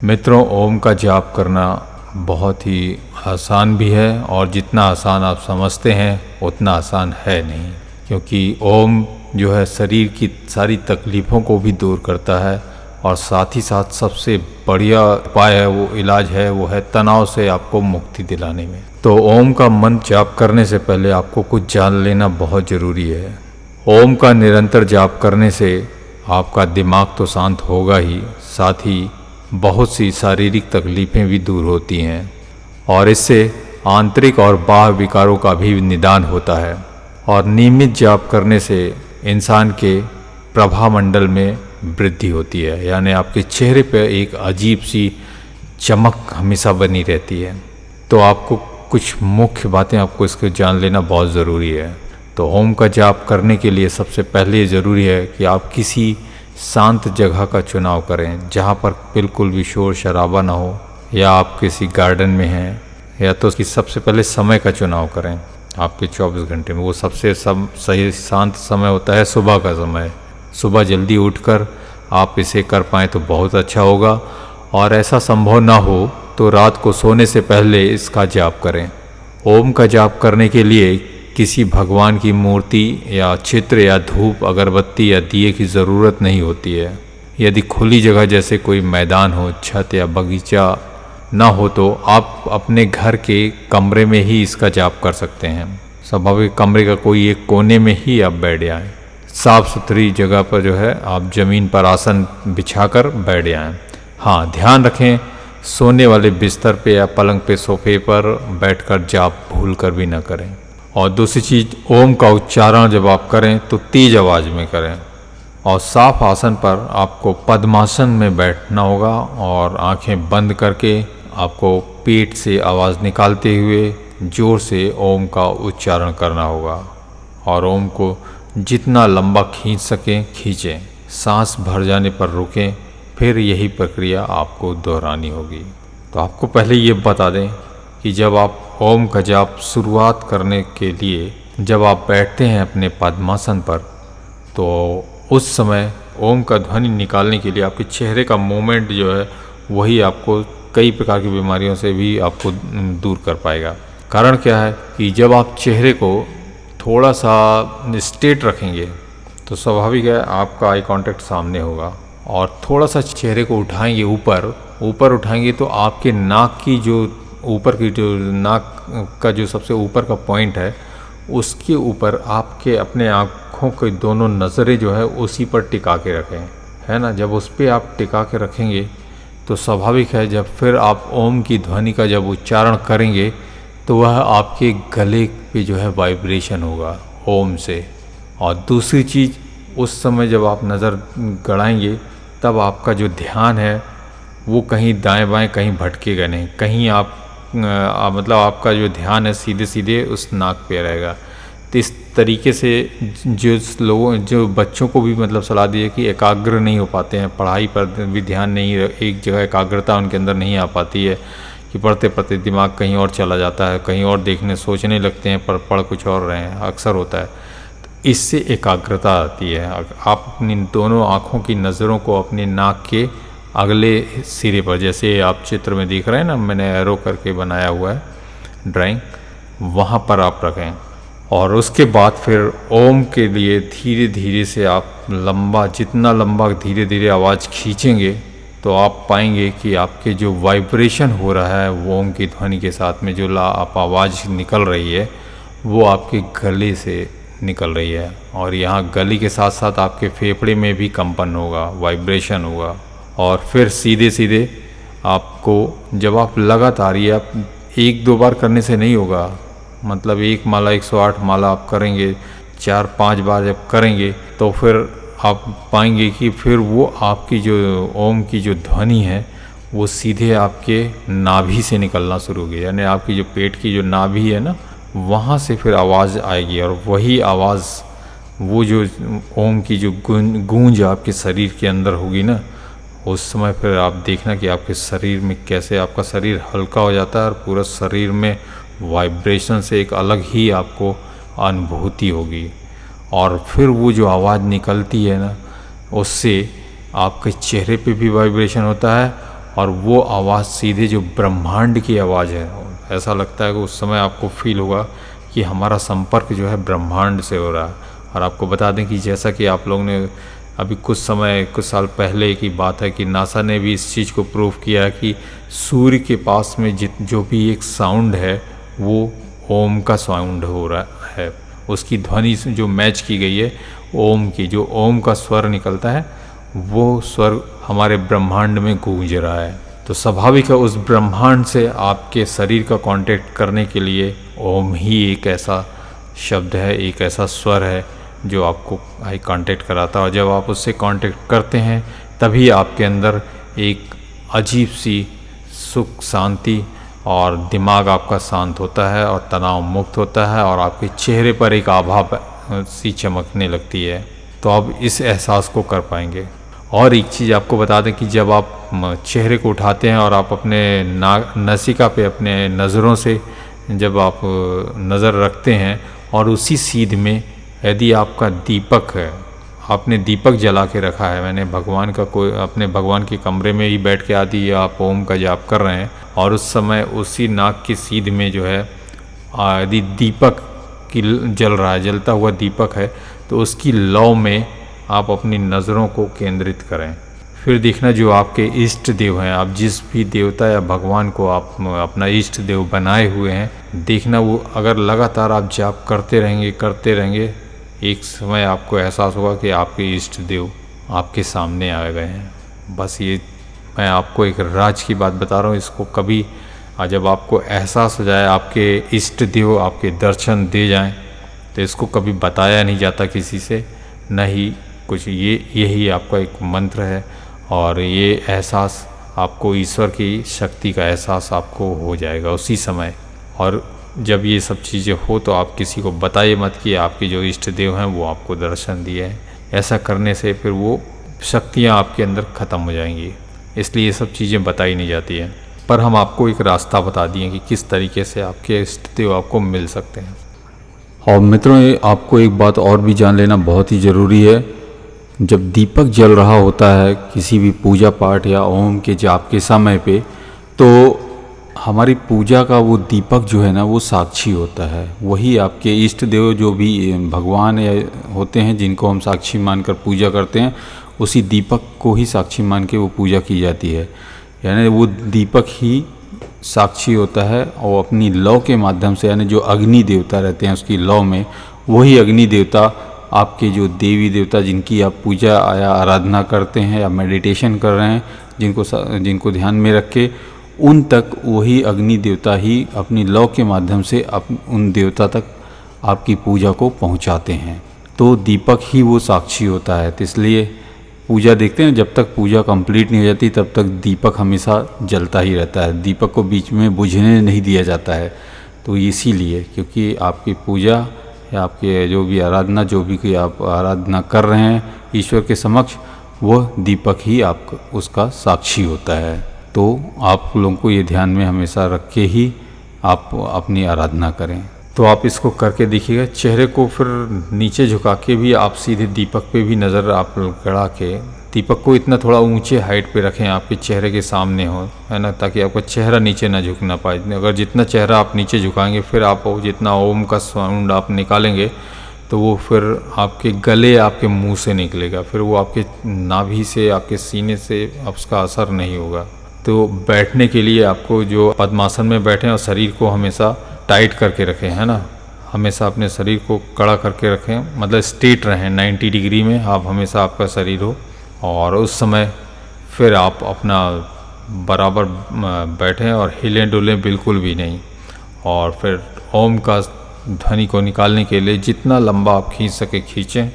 मित्रों, ओम का जाप करना बहुत ही आसान भी है और जितना आसान आप समझते हैं उतना आसान है नहीं, क्योंकि ओम जो है शरीर की सारी तकलीफ़ों को भी दूर करता है और साथ ही साथ सबसे बढ़िया उपाय है, वो इलाज है, वो है तनाव से आपको मुक्ति दिलाने में। तो ओम का मंत्र जाप करने से पहले आपको कुछ जान लेना बहुत ज़रूरी है। ओम का निरंतर जाप करने से आपका दिमाग तो शांत होगा ही, साथ ही बहुत सी शारीरिक तकलीफ़ें भी दूर होती हैं और इससे आंतरिक और बाह्य विकारों का भी निदान होता है। और नियमित जाप करने से इंसान के प्रभामंडल में वृद्धि होती है, यानी आपके चेहरे पर एक अजीब सी चमक हमेशा बनी रहती है। तो आपको कुछ मुख्य बातें आपको इसको जान लेना बहुत ज़रूरी है। तो ओम का जाप करने के लिए सबसे पहले ज़रूरी है कि आप किसी शांत जगह का चुनाव करें, जहाँ पर बिल्कुल भी शोर शराबा ना हो, या आप किसी गार्डन में हैं, या तो उसकी सबसे पहले समय का चुनाव करें। आपके 24 घंटे में वो सबसे सही शांत समय होता है सुबह का समय। सुबह जल्दी उठकर आप इसे कर पाएँ तो बहुत अच्छा होगा, और ऐसा संभव ना हो तो रात को सोने से पहले इसका जाप करें। ओम का जाप करने के लिए किसी भगवान की मूर्ति या चित्र या धूप अगरबत्ती या दिए की ज़रूरत नहीं होती है। यदि खुली जगह जैसे कोई मैदान हो, छत या बगीचा ना हो, तो आप अपने घर के कमरे में ही इसका जाप कर सकते हैं। स्वाभाविक कमरे का कोई एक कोने में ही आप बैठ जाएं। साफ़ सुथरी जगह पर जो है आप ज़मीन पर आसन बिछाकर बैठ जाएं। हाँ, ध्यान रखें, सोने वाले बिस्तर पे या पलंग पे, सोफे पर बैठकर जाप भूल कर भी न करें। और दूसरी चीज़, ओम का उच्चारण जब आप करें तो तेज़ आवाज़ में करें, और साफ आसन पर आपको पद्मासन में बैठना होगा और आंखें बंद करके आपको पेट से आवाज़ निकालते हुए ज़ोर से ओम का उच्चारण करना होगा। और ओम को जितना लंबा खींच सकें खींचें, सांस भर जाने पर रुकें, फिर यही प्रक्रिया आपको दोहरानी होगी। तो आपको पहले ये बता दें कि जब आप ओम का जाप शुरुआत करने के लिए जब आप बैठते हैं अपने पद्मासन पर, तो उस समय ओम का ध्वनि निकालने के लिए आपके चेहरे का मूवमेंट जो है वही आपको कई प्रकार की बीमारियों से भी आपको दूर कर पाएगा। कारण क्या है कि जब आप चेहरे को थोड़ा सा स्ट्रेट रखेंगे तो स्वाभाविक है आपका आई कांटेक्ट सामने होगा, और थोड़ा सा चेहरे को उठाएंगे ऊपर उठाएंगे तो आपके नाक की जो ऊपर की जो नाक का जो सबसे ऊपर का पॉइंट है, उसके ऊपर आपके अपने आँखों के दोनों नज़रें जो है उसी पर टिका के रखें, है ना। जब उस पर आप टिका के रखेंगे तो स्वाभाविक है जब फिर आप ओम की ध्वनि का जब उच्चारण करेंगे तो वह आपके गले पे जो है वाइब्रेशन होगा ओम से। और दूसरी चीज़, उस समय जब आप नज़र गड़ाएंगे तब आपका जो ध्यान है वो कहीं दाएं बाएं कहीं भटकेगा नहीं, कहीं आप मतलब आपका जो ध्यान है सीधे सीधे उस नाक पे रहेगा। तो इस तरीके से जो बच्चों को भी मतलब सलाह दी है कि एकाग्र नहीं हो पाते हैं, पढ़ाई पर भी ध्यान नहीं, एक जगह एकाग्रता उनके अंदर नहीं आ पाती है, कि पढ़ते पढ़ते दिमाग कहीं और चला जाता है, कहीं और देखने सोचने लगते हैं पर पढ़ कुछ और रहे हैं, अक्सर होता है। तो इससे एकाग्रता आती है। आप अपनी दोनों आँखों की नज़रों को अपने नाक के अगले सिरे पर, जैसे आप चित्र में देख रहे हैं ना, मैंने एरो करके बनाया हुआ है ड्राइंग, वहाँ पर आप रखें। और उसके बाद फिर ओम के लिए धीरे धीरे से आप जितना लंबा धीरे धीरे आवाज़ खींचेंगे तो आप पाएंगे कि आपके जो वाइब्रेशन हो रहा है वो ओम की ध्वनि के साथ में जो आप आवाज़ निकल रही है वो आपके गले से निकल रही है, और यहाँ गले के साथ साथ आपके फेफड़े में भी कंपन होगा, वाइब्रेशन होगा। और फिर सीधे सीधे आपको जब आप लगातार, ये आप 1-2 बार करने से नहीं होगा, मतलब 1 माला 108 माला आप करेंगे, 4-5 बार जब करेंगे तो फिर आप पाएंगे कि फिर वो आपकी जो ओम की जो ध्वनि है वो सीधे आपके नाभि से निकलना शुरू होगी, यानी आपकी जो पेट की जो नाभि है ना, वहाँ से फिर आवाज़ आएगी, और वही आवाज़ वो जो ओम की जो गूंज आपके शरीर के अंदर होगी ना, उस समय फिर आप देखना कि आपके शरीर में कैसे आपका शरीर हल्का हो जाता है और पूरा शरीर में वाइब्रेशन से एक अलग ही आपको अनुभूति होगी। और फिर वो जो आवाज़ निकलती है ना, उससे आपके चेहरे पे भी वाइब्रेशन होता है और वो आवाज़ सीधे जो ब्रह्मांड की आवाज़ है, ऐसा लगता है कि उस समय आपको फील होगा कि हमारा संपर्क जो है ब्रह्मांड से हो रहा है। और आपको बता दें कि जैसा कि आप लोगों ने अभी कुछ साल पहले की बात है कि नासा ने भी इस चीज़ को प्रूव किया है कि सूर्य के पास में जो भी एक साउंड है वो ओम का साउंड हो रहा है। उसकी ध्वनि जो मैच की गई है ओम की, जो ओम का स्वर निकलता है वो स्वर हमारे ब्रह्मांड में गूंज रहा है। तो स्वाभाविक है उस ब्रह्मांड से आपके शरीर का कांटेक्ट करने के लिए ओम ही एक ऐसा शब्द है, एक ऐसा स्वर है जो आपको आई कांटेक्ट कराता है। और जब आप उससे कांटेक्ट करते हैं तभी आपके अंदर एक अजीब सी सुख, शांति और दिमाग आपका शांत होता है और तनाव मुक्त होता है और आपके चेहरे पर एक आभा सी चमकने लगती है। तो आप इस एहसास को कर पाएंगे। और एक चीज़ आपको बता दें कि जब आप चेहरे को उठाते हैं और आप अपने नासिका पे अपने नज़रों से जब आप नज़र रखते हैं और उसी सीध में यदि आपका दीपक है, आपने दीपक जला के रखा है, मैंने भगवान का कोई अपने भगवान के कमरे में ही बैठ के आदि आप ओम का जाप कर रहे हैं और उस समय उसी नाक की सीध में जो है यदि दीपक की जल रहा है, जलता हुआ दीपक है, तो उसकी लौ में आप अपनी नज़रों को केंद्रित करें। फिर देखना जो आपके इष्ट देव हैं, आप जिस भी देवता या भगवान को आप अपना इष्ट देव बनाए हुए हैं, देखना वो अगर लगातार आप जाप करते रहेंगे, एक समय आपको एहसास होगा कि आपके इष्ट देव आपके सामने आ गए हैं। बस ये मैं आपको एक राज की बात बता रहा हूँ, इसको कभी जब आपको एहसास हो जाए आपके इष्ट देव आपके दर्शन दे जाएं, तो इसको कभी बताया नहीं जाता किसी से, न ही कुछ। यही आपका एक मंत्र है और ये एहसास आपको ईश्वर की शक्ति का एहसास आपको हो जाएगा उसी समय। और जब ये सब चीज़ें हो तो आप किसी को बताइए मत कि आपके जो इष्ट देव हैं वो आपको दर्शन दिए हैं। ऐसा करने से फिर वो शक्तियाँ आपके अंदर ख़त्म हो जाएंगी, इसलिए ये सब चीज़ें बताई नहीं जाती हैं। पर हम आपको एक रास्ता बता दिए कि किस तरीके से आपके इष्ट देव आपको मिल सकते हैं। और मित्रों, आपको एक बात और भी जान लेना बहुत ही ज़रूरी है। जब दीपक जल रहा होता है किसी भी पूजा पाठ या ओम के जाप के समय पे, तो हमारी पूजा का वो दीपक जो है ना वो साक्षी होता है। वही आपके इष्ट देव जो भी भगवान या होते हैं जिनको हम साक्षी मानकर पूजा करते हैं, उसी दीपक को ही साक्षी मान के वो पूजा की जाती है। यानी वो दीपक ही साक्षी होता है और अपनी लौ के माध्यम से, यानी जो अग्नि देवता रहते हैं उसकी लौ में, वही अग्नि देवता आपके जो देवी देवता जिनकी आप पूजा या आराधना करते हैं या मेडिटेशन कर रहे हैं, जिनको ध्यान में रख के, उन तक वही अग्नि देवता ही अपनी लौ के माध्यम से उन देवता तक आपकी पूजा को पहुंचाते हैं। तो दीपक ही वो साक्षी होता है। तो इसलिए पूजा देखते हैं, जब तक पूजा कंप्लीट नहीं हो जाती तब तक दीपक हमेशा जलता ही रहता है, दीपक को बीच में बुझने नहीं दिया जाता है। तो इसीलिए क्योंकि आपकी पूजा या आपके जो भी आराधना, जो भी कोई आप आराधना कर रहे हैं ईश्वर के समक्ष, वह दीपक ही आप उसका साक्षी होता है। तो आप लोगों को ये ध्यान में हमेशा रख के ही आप अपनी आराधना करें। तो आप इसको करके देखिएगा। चेहरे को फिर नीचे झुका के भी आप सीधे दीपक पे भी नज़र आप गड़ा के, दीपक को इतना थोड़ा ऊंचे हाइट पे रखें, आपके चेहरे के सामने हो, है ना, ताकि आपका चेहरा नीचे ना झुक ना पाए। अगर जितना चेहरा आप नीचे झुकाएंगे, फिर आप जितना ओम का साउंड आप निकालेंगे तो वो फिर आपके गले, आपके मुंह से निकलेगा, फिर वो आपके नाभि से, आपके सीने से उसका असर नहीं होगा। तो बैठने के लिए आपको जो पद्मासन में बैठें और शरीर को हमेशा टाइट करके रखें, है ना, हमेशा अपने शरीर को कड़ा करके रखें, मतलब स्ट्रेट रहें, 90 डिग्री में आप हमेशा आपका शरीर हो। और उस समय फिर आप अपना बराबर बैठें और हिलें डुलें बिल्कुल भी नहीं। और फिर ओम का ध्वनि को निकालने के लिए जितना लंबा आप खींच सके खींचें,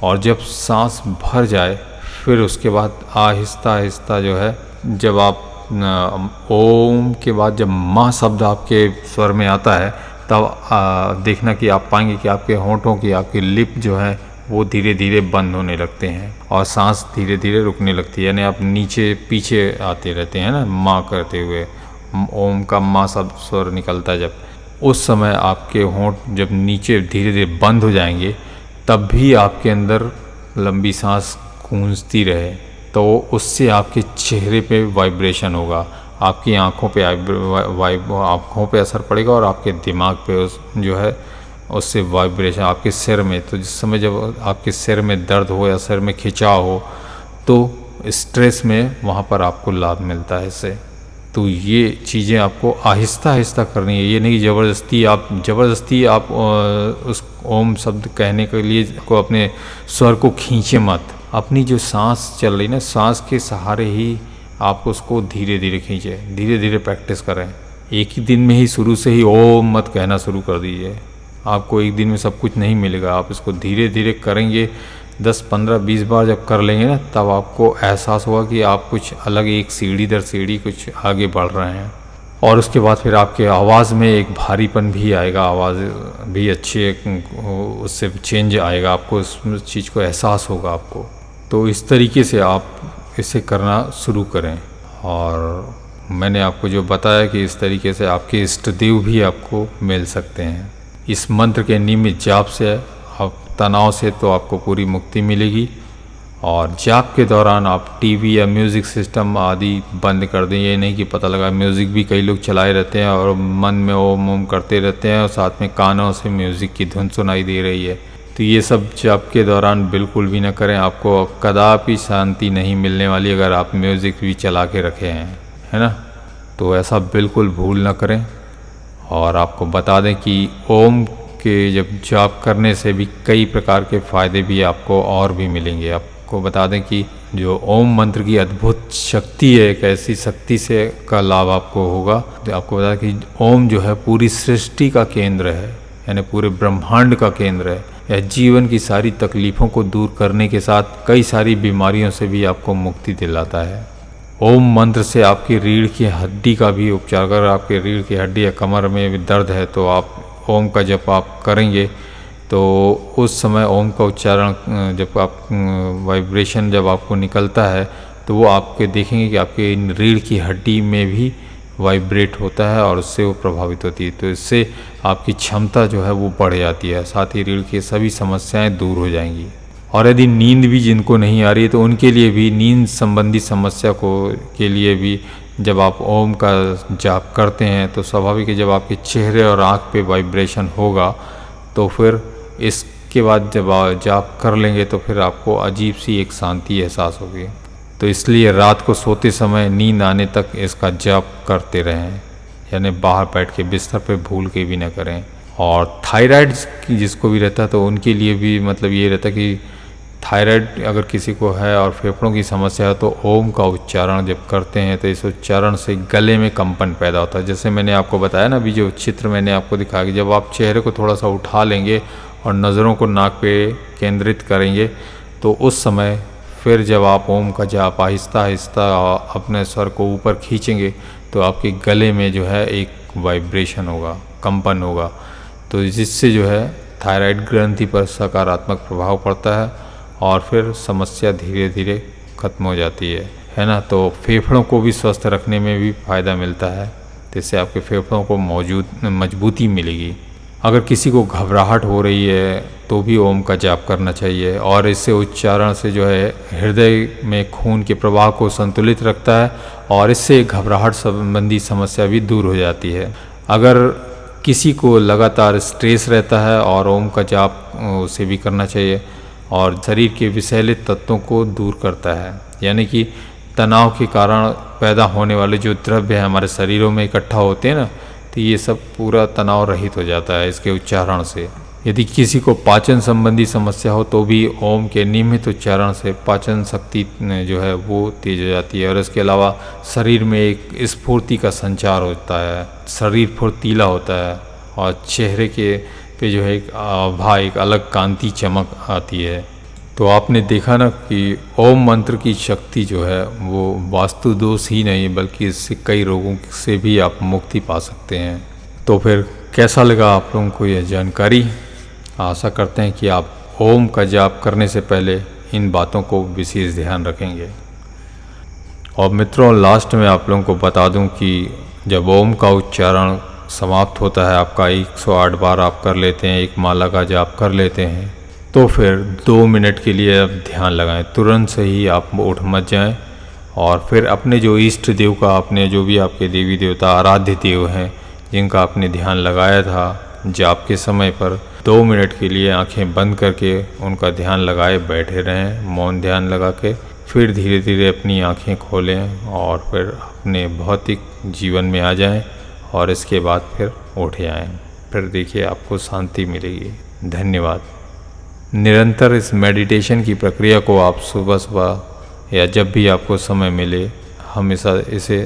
और जब सांस भर जाए फिर उसके बाद आहिस्ता आहिस्ता जो है, जब आप ओम के बाद जब माँ शब्द आपके स्वर में आता है, तब देखना कि आप पाएंगे कि आपके होंठों की, आपकी लिप जो है वो धीरे धीरे बंद होने लगते हैं और सांस धीरे धीरे रुकने लगती है। यानी आप नीचे पीछे आते रहते हैं ना, माँ करते हुए, ओम का माँ शब्द स्वर निकलता है जब, उस समय आपके होंठ जब नीचे धीरे धीरे बंद हो जाएंगे, तब भी आपके अंदर लंबी सांस गूंजती रहे, तो उससे आपके चेहरे पे वाइब्रेशन होगा, आपकी आँखों पे आँखों पे असर पड़ेगा और आपके दिमाग पे जो है उससे वाइब्रेशन आपके सिर में, तो जिस समय जब आपके सिर में दर्द हो या सिर में खिंचाव हो तो स्ट्रेस में वहाँ पर आपको लाभ मिलता है इससे। तो ये चीज़ें आपको आहिस्ता आहिस्ता करनी है, ये नहीं कि ज़बरदस्ती आप उस ओम शब्द कहने के लिए को अपने स्वर को खींचे मत। अपनी जो सांस चल रही ना, सांस के सहारे ही आप उसको धीरे धीरे खींचें, धीरे धीरे प्रैक्टिस करें। एक ही दिन में ही शुरू से ही ओम मत कहना शुरू कर दीजिए, आपको एक दिन में सब कुछ नहीं मिलेगा। आप इसको धीरे धीरे करेंगे, 10, 15, 20 बार जब कर लेंगे ना, तब आपको एहसास होगा कि आप कुछ अलग एक सीढ़ी दर सीढ़ी कुछ आगे बढ़ रहे हैं। और उसके बाद फिर आपके आवाज़ में एक भारीपन भी आएगा, आवाज़ भी अच्छी उससे चेंज आएगा, आपको उस चीज़ को एहसास होगा आपको। तो इस तरीके से आप इसे करना शुरू करें। और मैंने आपको जो बताया कि इस तरीके से आपके इष्ट देव भी आपको मिल सकते हैं। इस मंत्र के नियमित जाप से आप तनाव से तो आपको पूरी मुक्ति मिलेगी। और जाप के दौरान आप टीवी या म्यूज़िक सिस्टम आदि बंद कर दें। ये नहीं कि पता लगा म्यूज़िक भी कई लोग चलाए रहते हैं और मन में ओम ओम करते रहते हैं और साथ में कानों से म्यूज़िक की धुन सुनाई दे रही है। तो ये सब जाप के दौरान बिल्कुल भी ना करें, आपको कदापि शांति नहीं मिलने वाली अगर आप म्यूज़िक भी चला के रखे हैं, है ना। तो ऐसा बिल्कुल भूल ना करें। और आपको बता दें कि ओम के जब जाप करने से भी कई प्रकार के फ़ायदे भी आपको और भी मिलेंगे। आपको बता दें कि जो ओम मंत्र की अद्भुत शक्ति है, एक ऐसी शक्ति से का लाभ आपको होगा। तो आपको बता दें कि ओम जो है पूरी सृष्टि का केंद्र है, यानी पूरे ब्रह्मांड का केंद्र है। यह जीवन की सारी तकलीफ़ों को दूर करने के साथ कई सारी बीमारियों से भी आपको मुक्ति दिलाता है। ओम मंत्र से आपकी रीढ़ की हड्डी का भी उपचार, अगर आपके रीढ़ की हड्डी या कमर में भी दर्द है तो आप ओम का जप आप करेंगे तो उस समय ओम का उच्चारण जब आप वाइब्रेशन जब आपको निकलता है तो वो आपके देखेंगे कि आपके रीढ़ की हड्डी में भी वाइब्रेट होता है और उससे वो प्रभावित होती है। तो इससे आपकी क्षमता जो है वो बढ़ जाती है, साथ ही रीढ़ की सभी समस्याएं दूर हो जाएंगी। और यदि नींद भी जिनको नहीं आ रही है तो उनके लिए भी, नींद संबंधी समस्या के लिए भी जब आप ओम का जाप करते हैं तो स्वाभाविक है जब आपके चेहरे और आँख पे वाइब्रेशन होगा तो फिर इसके बाद जब आप जाप कर लेंगे तो फिर आपको अजीब सी एक शांति एहसास होगी। तो इसलिए रात को सोते समय नींद आने तक इसका जाप करते रहें, यानी बाहर बैठ के बिस्तर पे भूल के भी ना करें। और थायराइड जिसको भी रहता है तो उनके लिए भी मतलब ये रहता है कि थायराइड अगर किसी को है और फेफड़ों की समस्या है तो ओम का उच्चारण जब करते हैं तो इस उच्चारण से गले में कंपन पैदा होता है। जैसे मैंने आपको बताया ना, अभी जो चित्र मैंने आपको दिखाया कि जब आप चेहरे को थोड़ा सा उठा लेंगे और नज़रों को नाक पे केंद्रित करेंगे तो उस समय फिर जब आप ओम का जाप आहिस्ता आहिस्ता अपने स्वर को ऊपर खींचेंगे तो आपके गले में जो है एक वाइब्रेशन होगा, कंपन होगा, तो जिससे जो है थायराइड ग्रंथि पर सकारात्मक प्रभाव पड़ता है और फिर समस्या धीरे धीरे ख़त्म हो जाती है ना। तो फेफड़ों को भी स्वस्थ रखने में भी फ़ायदा मिलता है, जिससे आपके फेफड़ों को मजबूती मिलेगी। अगर किसी को घबराहट हो रही है तो भी ओम का जाप करना चाहिए और इससे उच्चारण से जो है हृदय में खून के प्रवाह को संतुलित रखता है और इससे घबराहट संबंधी समस्या भी दूर हो जाती है। अगर किसी को लगातार स्ट्रेस रहता है और ओम का जाप उसे भी करना चाहिए और शरीर के विषैले तत्वों को दूर करता है, यानी कि तनाव के कारण पैदा होने वाले जो द्रव्य है हमारे शरीरों में इकट्ठा होते हैं ना, तो ये सब पूरा तनाव रहित हो जाता है इसके उच्चारण से। यदि किसी को पाचन संबंधी समस्या हो तो भी ओम के नियमित उच्चारण से पाचन शक्ति जो है वो तेज हो जाती है और इसके अलावा शरीर में एक स्फूर्ति का संचार होता है, शरीर फुर्तीला होता है और चेहरे के पे जो है एक अलग कांति चमक आती है। तो आपने देखा ना कि ओम मंत्र की शक्ति जो है वो वास्तु दोष ही नहीं बल्कि इससे कई रोगों से भी आप मुक्ति पा सकते हैं। तो फिर कैसा लगा आप लोगों को यह जानकारी? आशा करते हैं कि आप ओम का जाप करने से पहले इन बातों को विशेष ध्यान रखेंगे। और मित्रों, लास्ट में आप लोगों को बता दूं कि जब ओम का उच्चारण समाप्त होता है, आपका 108 बार आप कर लेते हैं, एक माला का जाप कर लेते हैं, तो फिर 2 मिनट के लिए आप ध्यान लगाएं। तुरंत से ही आप उठ मत जाएं और फिर अपने जो इष्ट देव का, आपने जो भी आपके देवी देवता आराध्य देव हैं जिनका आपने ध्यान लगाया था जाप के समय पर, 2 मिनट के लिए आंखें बंद करके उनका ध्यान लगाए बैठे रहें, मौन ध्यान लगा के। फिर धीरे धीरे अपनी आंखें खोलें और फिर अपने भौतिक जीवन में आ जाएं और इसके बाद फिर उठ जाएं। फिर देखिए आपको शांति मिलेगी। धन्यवाद। निरंतर इस मेडिटेशन की प्रक्रिया को आप सुबह सुबह या जब भी आपको समय मिले हमेशा इसे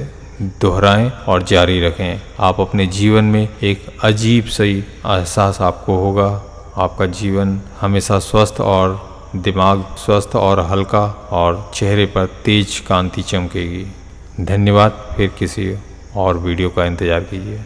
दोहराएं और जारी रखें। आप अपने जीवन में एक अजीब सी एहसास आपको होगा। आपका जीवन हमेशा स्वस्थ और दिमाग स्वस्थ और हल्का और चेहरे पर तेज कांति चमकेगी। धन्यवाद। फिर किसी और वीडियो का इंतज़ार कीजिए।